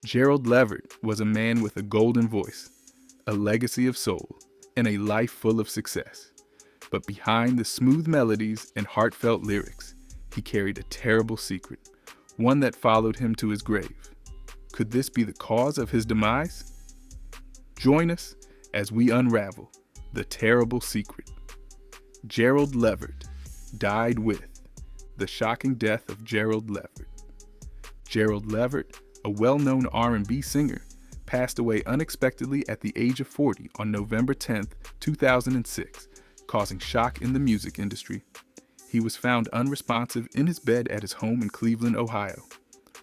Gerald Levert was a man with a golden voice, a legacy of soul, and a life full of success. But behind the smooth melodies and heartfelt lyrics, he carried a terrible secret, one that followed him to his grave. Could this be the cause of his demise? Join us as we unravel the terrible secret. Gerald Levert died with the shocking death of Gerald Levert. Gerald Levert, a well-known R&B singer, passed away unexpectedly at the age of 40 on November 10, 2006, causing shock in the music industry. He was found unresponsive in his bed at his home in Cleveland, Ohio.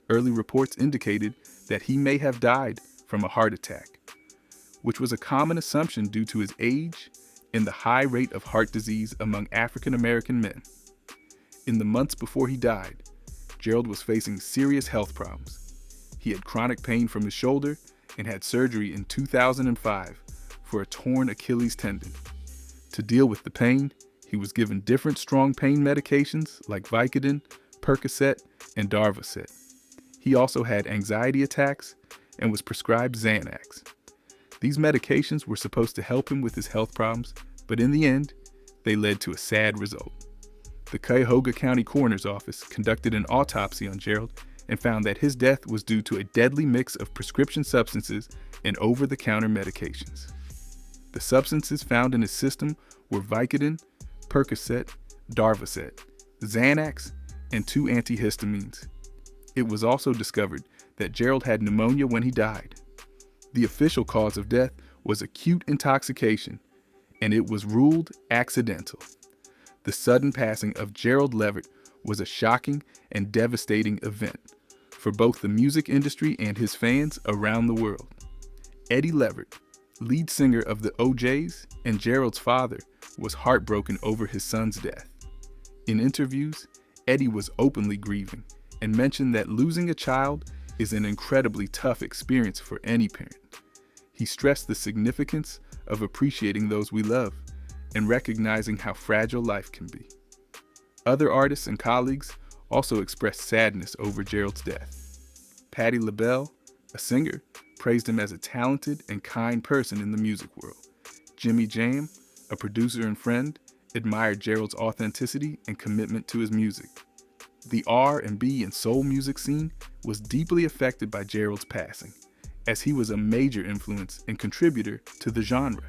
Early reports indicated that he may have died from a heart attack, which was a common assumption due to his age and the high rate of heart disease among African American men. In the months before he died, Gerald was facing serious health problems. He had chronic pain from his shoulder and had surgery in 2005 for a torn Achilles tendon. To deal with the pain, he was given different strong pain medications like Vicodin, Percocet, and Darvocet. He also had anxiety attacks and was prescribed Xanax. These medications were supposed to help him with his health problems, but in the end, they led to a sad result. The Cuyahoga County Coroner's Office conducted an autopsy on Gerald and found that his death was due to a deadly mix of prescription substances and over-the-counter medications. The substances found in his system were Vicodin, Percocet, Darvocet, Xanax, and 2 antihistamines. It was also discovered that Gerald had pneumonia when he died. The official cause of death was acute intoxication, and it was ruled accidental. The sudden passing of Gerald Levert was a shocking and devastating event for both the music industry and his fans around the world. Eddie Levert, lead singer of the O'Jays and Gerald's father, was heartbroken over his son's death. In interviews, Eddie was openly grieving and mentioned that losing a child is an incredibly tough experience for any parent. He stressed the significance of appreciating those we love and recognizing how fragile life can be. Other artists and colleagues also expressed sadness over Gerald's death. Patti LaBelle, a singer, praised him as a talented and kind person in the music world. Jimmy Jam, a producer and friend, admired Gerald's authenticity and commitment to his music. The R&B and soul music scene was deeply affected by Gerald's passing, as he was a major influence and contributor to the genre.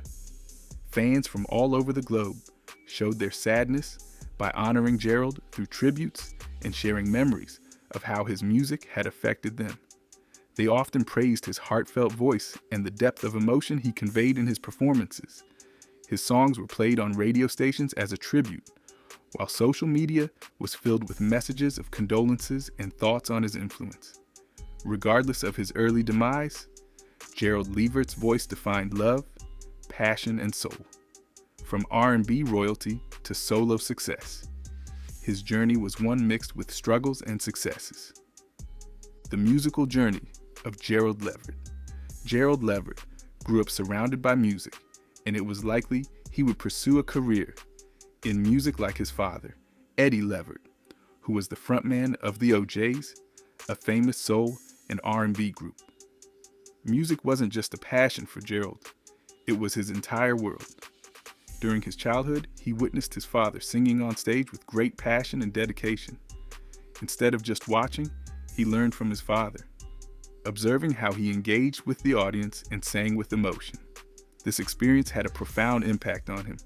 Fans from all over the globe showed their sadness by honoring Gerald through tributes and sharing memories of how his music had affected them. They often praised his heartfelt voice and the depth of emotion he conveyed in his performances. His songs were played on radio stations as a tribute, while social media was filled with messages of condolences and thoughts on his influence. Regardless of his early demise, Gerald Levert's voice defined love, passion, and soul. From R&B royalty to solo success, his journey was one mixed with struggles and successes. The musical journey of Gerald Levert. Gerald Levert grew up surrounded by music, and it was likely he would pursue a career in music like his father, Eddie Levert, who was the frontman of the O'Jays, a famous soul and R&B group. Music wasn't just a passion for Gerald, it was his entire world. During his childhood, he witnessed his father singing on stage with great passion and dedication. Instead of just watching, he learned from his father, observing how he engaged with the audience and sang with emotion. This experience had a profound impact on him,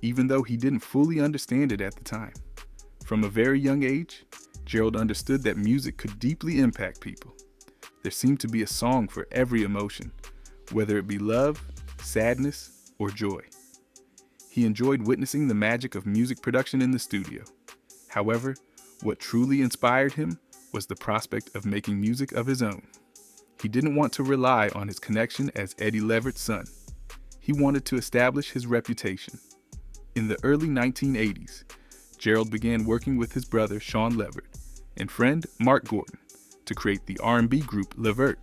even though he didn't fully understand it at the time. From a very young age, Gerald understood that music could deeply impact people. There seemed to be a song for every emotion, whether it be love, sadness, or joy. He enjoyed witnessing the magic of music production in the studio. However, what truly inspired him was the prospect of making music of his own. He didn't want to rely on his connection as Eddie Levert's son. He wanted to establish his reputation. In the early 1980s, Gerald began working with his brother Sean Levert and friend Mark Gordon to create the R&B group Levert.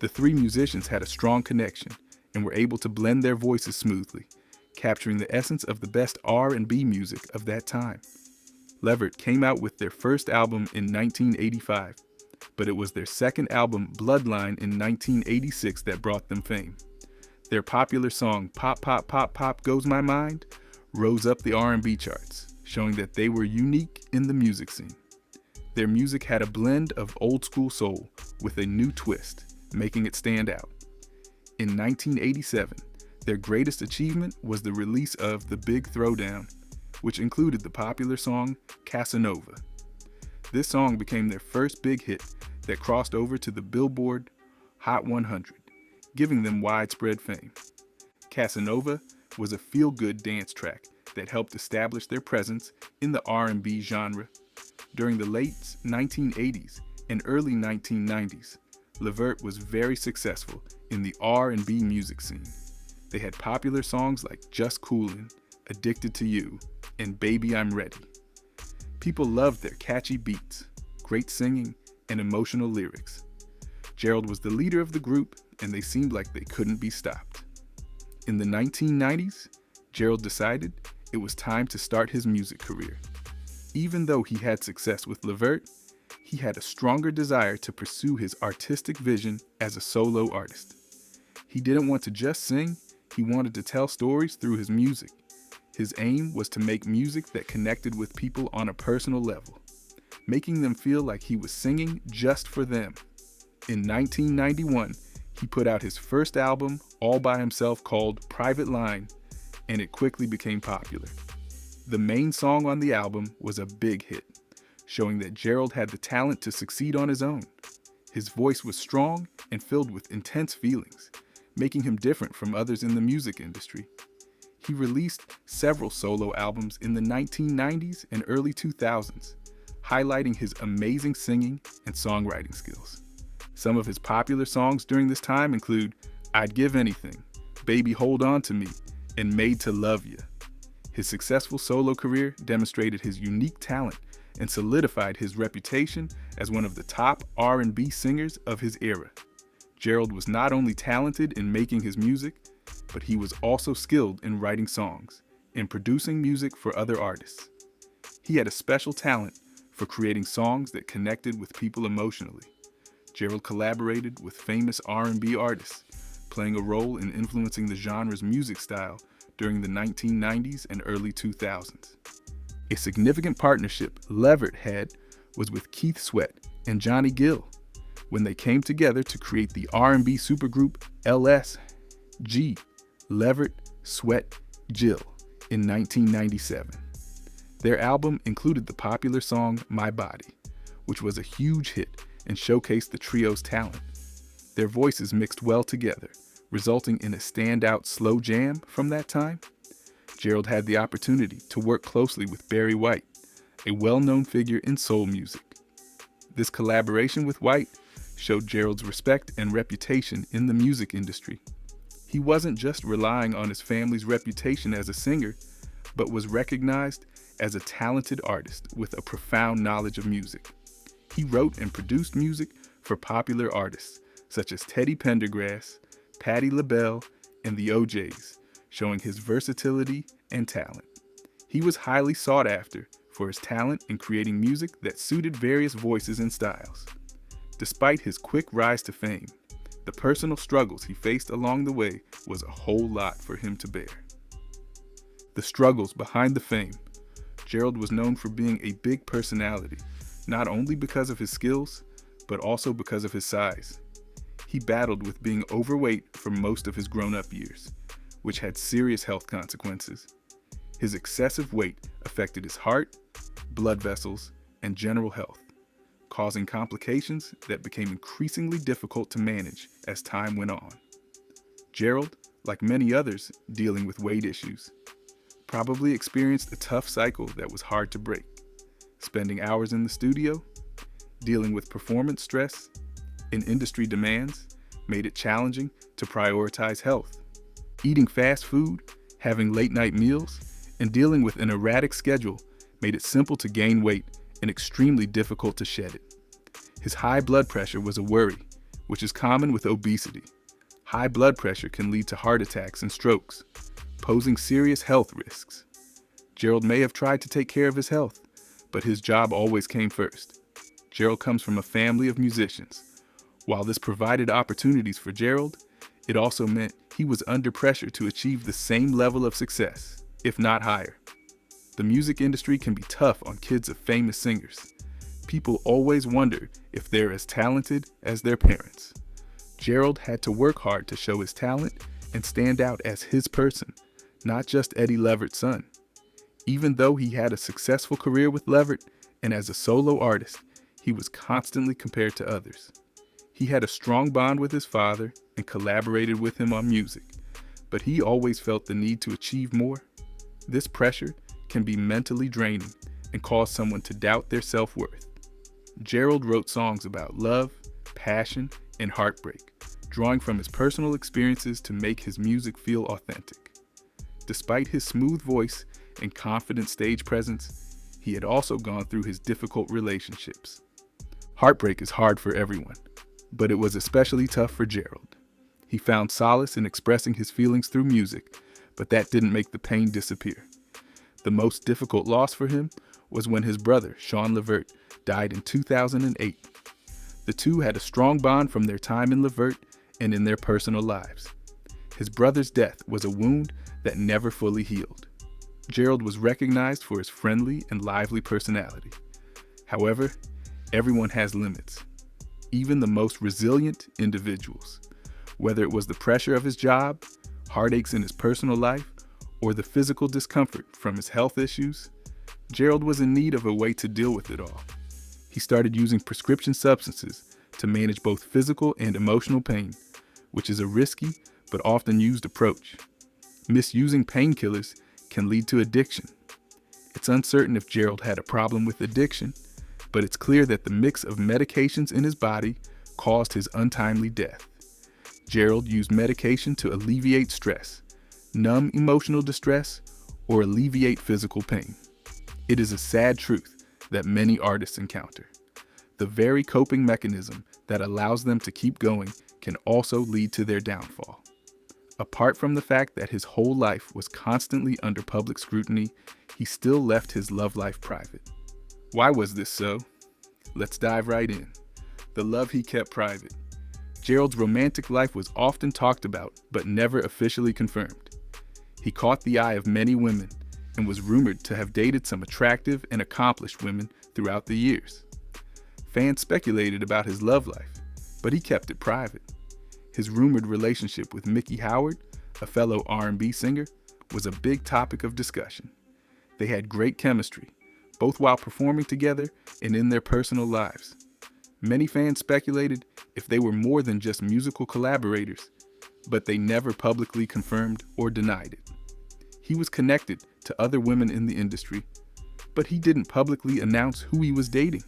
The three musicians had a strong connection and were able to blend their voices smoothly, capturing the essence of the best R&B music of that time. Levert came out with their first album in 1985, but it was their second album, Bloodline, in 1986 that brought them fame. Their popular song, Pop, Pop, Pop, Pop Goes My Mind, rose up the R&B charts, showing that they were unique in the music scene. Their music had a blend of old school soul with a new twist, making it stand out. In 1987, their greatest achievement was the release of The Big Throwdown, which included the popular song Casanova. This song became their first big hit that crossed over to the Billboard Hot 100, giving them widespread fame. Casanova was a feel-good dance track that helped establish their presence in the R&B genre. During the late 1980s and early 1990s, Levert was very successful in the R&B music scene. They had popular songs like Just Coolin', Addicted to You, and Baby I'm Ready. People loved their catchy beats, great singing, and emotional lyrics. Gerald was the leader of the group, and they seemed like they couldn't be stopped. In the 1990s, Gerald decided it was time to start his music career. Even though he had success with Levert, he had a stronger desire to pursue his artistic vision as a solo artist. He didn't want to just sing, he wanted to tell stories through his music. His aim was to make music that connected with people on a personal level, making them feel like he was singing just for them. In 1991, he put out his first album all by himself called Private Line, and it quickly became popular. The main song on the album was a big hit, showing that Gerald had the talent to succeed on his own. His voice was strong and filled with intense feelings, making him different from others in the music industry. He released several solo albums in the 1990s and early 2000s, highlighting his amazing singing and songwriting skills. Some of his popular songs during this time include I'd Give Anything, Baby Hold On to Me, and Made to Love Ya. His successful solo career demonstrated his unique talent and solidified his reputation as one of the top R&B singers of his era. Gerald was not only talented in making his music, but he was also skilled in writing songs and producing music for other artists. He had a special talent for creating songs that connected with people emotionally. Gerald collaborated with famous R&B artists, playing a role in influencing the genre's music style during the 1990s and early 2000s. A significant partnership Levert had was with Keith Sweat and Johnny Gill, when they came together to create the R&B supergroup LSG, Levert, Sweat, Gill, in 1997. Their album included the popular song My Body, which was a huge hit and showcased the trio's talent. Their voices mixed well together, resulting in a standout slow jam from that time. Gerald had the opportunity to work closely with Barry White, a well-known figure in soul music. This collaboration with White showed Gerald's respect and reputation in the music industry. He wasn't just relying on his family's reputation as a singer, but was recognized as a talented artist with a profound knowledge of music. He wrote and produced music for popular artists such as Teddy Pendergrass, Patti LaBelle, and the OJs, showing his versatility and talent. He was highly sought after for his talent in creating music that suited various voices and styles. Despite his quick rise to fame, the personal struggles he faced along the way was a whole lot for him to bear. The struggles behind the fame. Gerald was known for being a big personality, not only because of his skills, but also because of his size. He battled with being overweight for most of his grown-up years, which had serious health consequences. His excessive weight affected his heart, blood vessels, and general health, causing complications that became increasingly difficult to manage as time went on. Gerald, like many others dealing with weight issues, probably experienced a tough cycle that was hard to break. Spending hours in the studio, dealing with performance stress, and industry demands made it challenging to prioritize health. Eating fast food, having late-night meals, and dealing with an erratic schedule made it simple to gain weight and extremely difficult to shed it. His high blood pressure was a worry, which is common with obesity. High blood pressure can lead to heart attacks and strokes, posing serious health risks. Gerald may have tried to take care of his health, but his job always came first. Gerald comes from a family of musicians. While this provided opportunities for Gerald, it also meant he was under pressure to achieve the same level of success, if not higher. The music industry can be tough on kids of famous singers. People always wonder if they're as talented as their parents. Gerald had to work hard to show his talent and stand out as his person, not just Eddie Levert's son. Even though he had a successful career with Levert and as a solo artist, he was constantly compared to others. He had a strong bond with his father and collaborated with him on music, but he always felt the need to achieve more. This pressure can be mentally draining and cause someone to doubt their self-worth. Gerald wrote songs about love, passion, and heartbreak, drawing from his personal experiences to make his music feel authentic. Despite his smooth voice and confident stage presence, he had also gone through his difficult relationships. Heartbreak is hard for everyone, but it was especially tough for Gerald. He found solace in expressing his feelings through music, but that didn't make the pain disappear. The most difficult loss for him was when his brother, Gerald Levert, died in 2008. The two had a strong bond from their time in Levert and in their personal lives. His brother's death was a wound that never fully healed. Gerald was recognized for his friendly and lively personality. However, everyone has limits, even the most resilient individuals. Whether it was the pressure of his job, heartaches in his personal life, or the physical discomfort from his health issues, Gerald was in need of a way to deal with it all. He started using prescription substances to manage both physical and emotional pain, which is a risky but often used approach. Misusing painkillers can lead to addiction. It's uncertain if Gerald had a problem with addiction, but it's clear that the mix of medications in his body caused his untimely death. Gerald used medication to alleviate stress, numb emotional distress, or alleviate physical pain. It is a sad truth that many artists encounter. The very coping mechanism that allows them to keep going can also lead to their downfall. Apart from the fact that his whole life was constantly under public scrutiny, he still left his love life private. Why was this so? Let's dive right in. The love he kept private. Gerald's romantic life was often talked about, but never officially confirmed. He caught the eye of many women and was rumored to have dated some attractive and accomplished women throughout the years. Fans speculated about his love life, but he kept it private. His rumored relationship with Mickey Howard, a fellow R&B singer, was a big topic of discussion. They had great chemistry, both while performing together and in their personal lives. Many fans speculated if they were more than just musical collaborators, but they never publicly confirmed or denied it. He was connected to other women in the industry, but he didn't publicly announce who he was dating.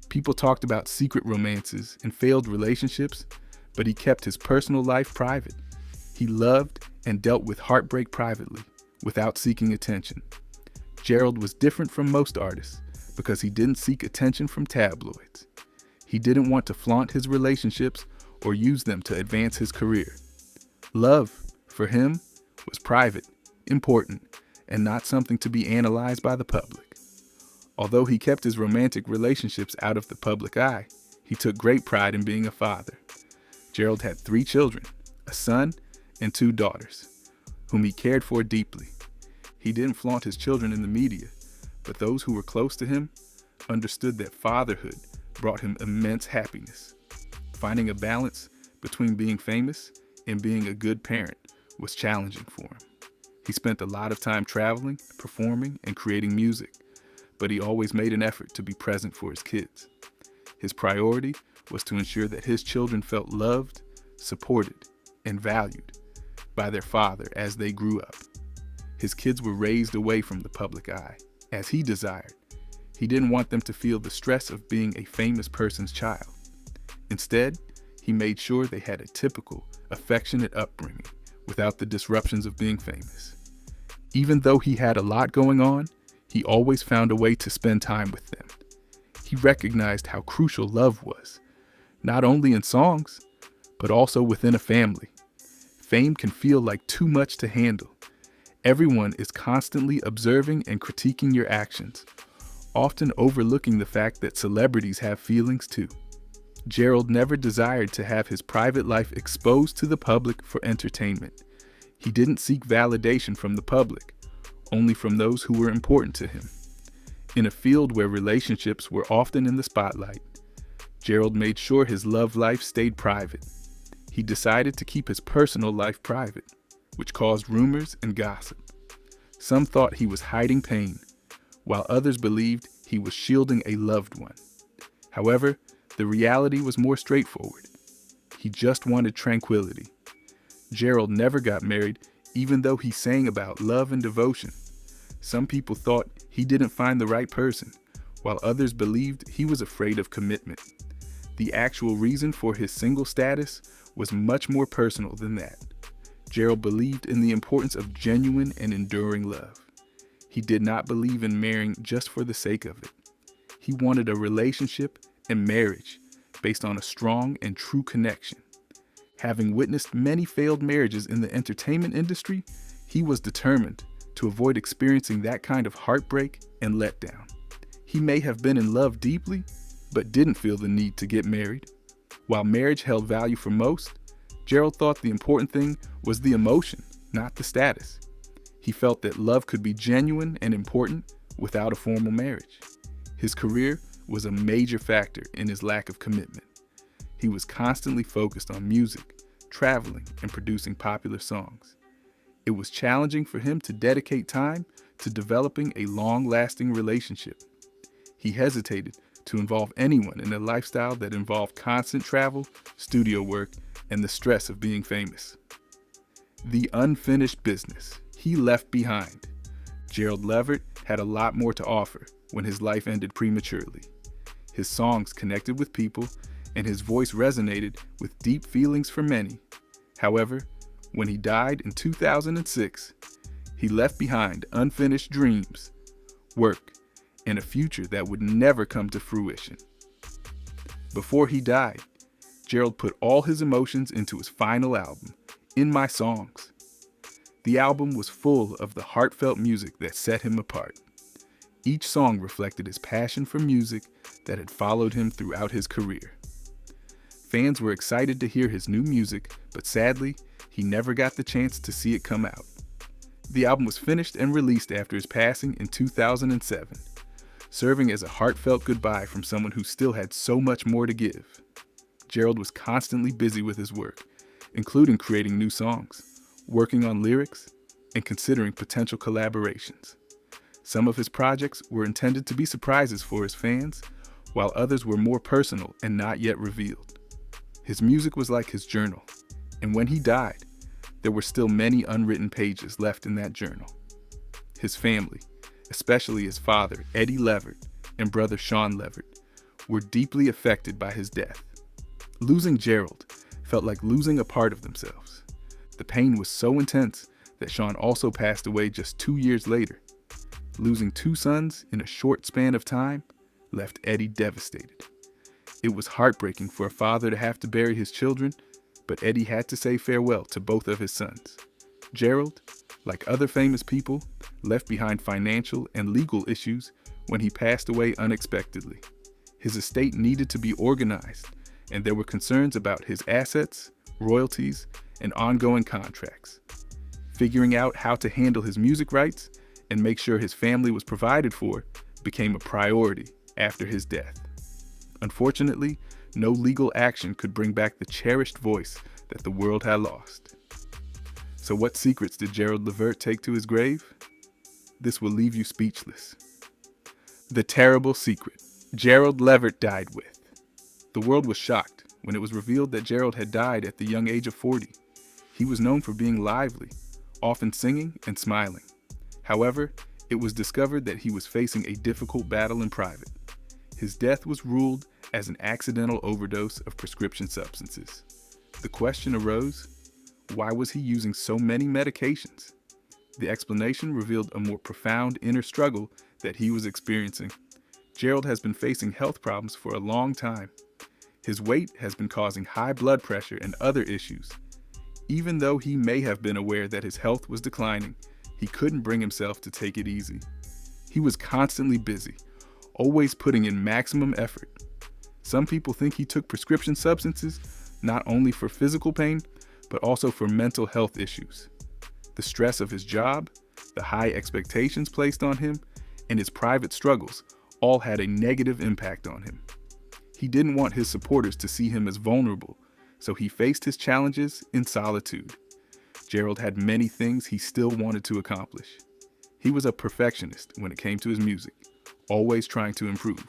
People talked about secret romances and failed relationships, but he kept his personal life private. He loved and dealt with heartbreak privately, without seeking attention. Gerald was different from most artists because he didn't seek attention from tabloids. He didn't want to flaunt his relationships or use them to advance his career. Love, for him, was private, important, and not something to be analyzed by the public. Although he kept his romantic relationships out of the public eye, he took great pride in being a father. Gerald had 3 children, a son and 2 daughters, whom he cared for deeply. He didn't flaunt his children in the media, but those who were close to him understood that fatherhood brought him immense happiness. Finding a balance between being famous and being a good parent was challenging for him. He spent a lot of time traveling, performing, and creating music, but he always made an effort to be present for his kids. His priority was to ensure that his children felt loved, supported, and valued by their father as they grew up. His kids were raised away from the public eye, as he desired. He didn't want them to feel the stress of being a famous person's child. Instead, he made sure they had a typical, affectionate upbringing without the disruptions of being famous. Even though he had a lot going on, he always found a way to spend time with them. He recognized how crucial love was, not only in songs, but also within a family. Fame can feel like too much to handle. Everyone is constantly observing and critiquing your actions. often overlooking the fact that celebrities have feelings too. Gerald never desired to have his private life exposed to the public for entertainment. He didn't seek validation from the public, only from those who were important to him. In a field where relationships were often in the spotlight, Gerald made sure his love life stayed private. He decided to keep his personal life private, which caused rumors and gossip. Some thought he was hiding pain, while others believed he was shielding a loved one. However, the reality was more straightforward. He just wanted tranquility. Gerald never got married, even though he sang about love and devotion. Some people thought he didn't find the right person, while others believed he was afraid of commitment. The actual reason for his single status was much more personal than that. Gerald believed in the importance of genuine and enduring love. He did not believe in marrying just for the sake of it. He wanted a relationship and marriage based on a strong and true connection. Having witnessed many failed marriages in the entertainment industry, he was determined to avoid experiencing that kind of heartbreak and letdown. He may have been in love deeply, but didn't feel the need to get married. While marriage held value for most, Gerald thought the important thing was the emotion, not the status. He felt that love could be genuine and important without a formal marriage. His career was a major factor in his lack of commitment. He was constantly focused on music, traveling, and producing popular songs. It was challenging for him to dedicate time to developing a long-lasting relationship. He hesitated to involve anyone in a lifestyle that involved constant travel, studio work, and the stress of being famous. The unfinished business he left behind. Gerald Levert had a lot more to offer when his life ended prematurely. His songs connected with people, and his voice resonated with deep feelings for many. However, when he died in 2006, he left behind unfinished dreams, work, and a future that would never come to fruition. Before he died, Gerald put all his emotions into his final album, In My Songs. The album was full of the heartfelt music that set him apart. Each song reflected his passion for music that had followed him throughout his career. Fans were excited to hear his new music, but sadly, he never got the chance to see it come out. The album was finished and released after his passing in 2007, serving as a heartfelt goodbye from someone who still had so much more to give. Gerald was constantly busy with his work, including creating new songs, working on lyrics, and considering potential collaborations. Some of his projects were intended to be surprises for his fans, while others were more personal and not yet revealed. His music was like his journal, and when he died, there were still many unwritten pages left in that journal. His family, especially his father, Eddie Levert, and brother Sean Levert, were deeply affected by his death. Losing Gerald felt like losing a part of themselves. The pain was so intense that Sean also passed away just 2 years later. Losing 2 sons in a short span of time left Eddie devastated. It was heartbreaking for a father to have to bury his children, but Eddie had to say farewell to both of his sons. Gerald, like other famous people, left behind financial and legal issues when he passed away unexpectedly. His estate needed to be organized, and there were concerns about his assets, royalties, and ongoing contracts. Figuring out how to handle his music rights and make sure his family was provided for became a priority after his death. Unfortunately, no legal action could bring back the cherished voice that the world had lost. So what secrets did Gerald Levert take to his grave? This will leave you speechless. The terrible secret Gerald Levert died with. The world was shocked when it was revealed that Gerald had died at the young age of 40. He was known for being lively, often singing and smiling. However, it was discovered that he was facing a difficult battle in private. His death was ruled as an accidental overdose of prescription substances. The question arose, why was he using so many medications? The explanation revealed a more profound inner struggle that he was experiencing. Gerald has been facing health problems for a long time. His weight has been causing high blood pressure and other issues. Even though he may have been aware that his health was declining, he couldn't bring himself to take it easy. He was constantly busy, always putting in maximum effort. Some people think he took prescription substances not only for physical pain, but also for mental health issues. The stress of his job, the high expectations placed on him, and his private struggles all had a negative impact on him. He didn't want his supporters to see him as vulnerable, so he faced his challenges in solitude. Gerald had many things he still wanted to accomplish. He was a perfectionist when it came to his music, always trying to improve.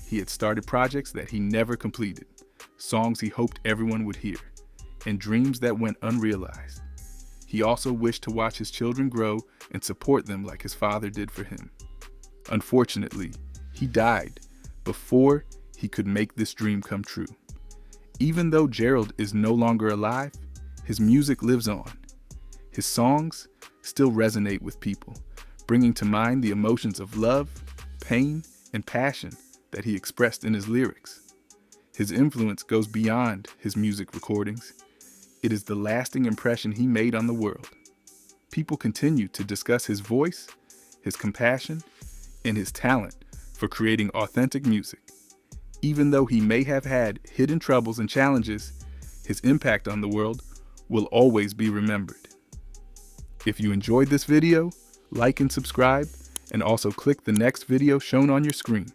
He had started projects that he never completed, songs he hoped everyone would hear, and dreams that went unrealized. He also wished to watch his children grow and support them like his father did for him. Unfortunately, he died before he could make this dream come true. Even though Gerald is no longer alive, his music lives on. His songs still resonate with people, bringing to mind the emotions of love, pain, and passion that he expressed in his lyrics. His influence goes beyond his music recordings. It is the lasting impression he made on the world. People continue to discuss his voice, his compassion, and his talent for creating authentic music. Even though he may have had hidden troubles and challenges, his impact on the world will always be remembered. If you enjoyed this video, like and subscribe, and also click the next video shown on your screen.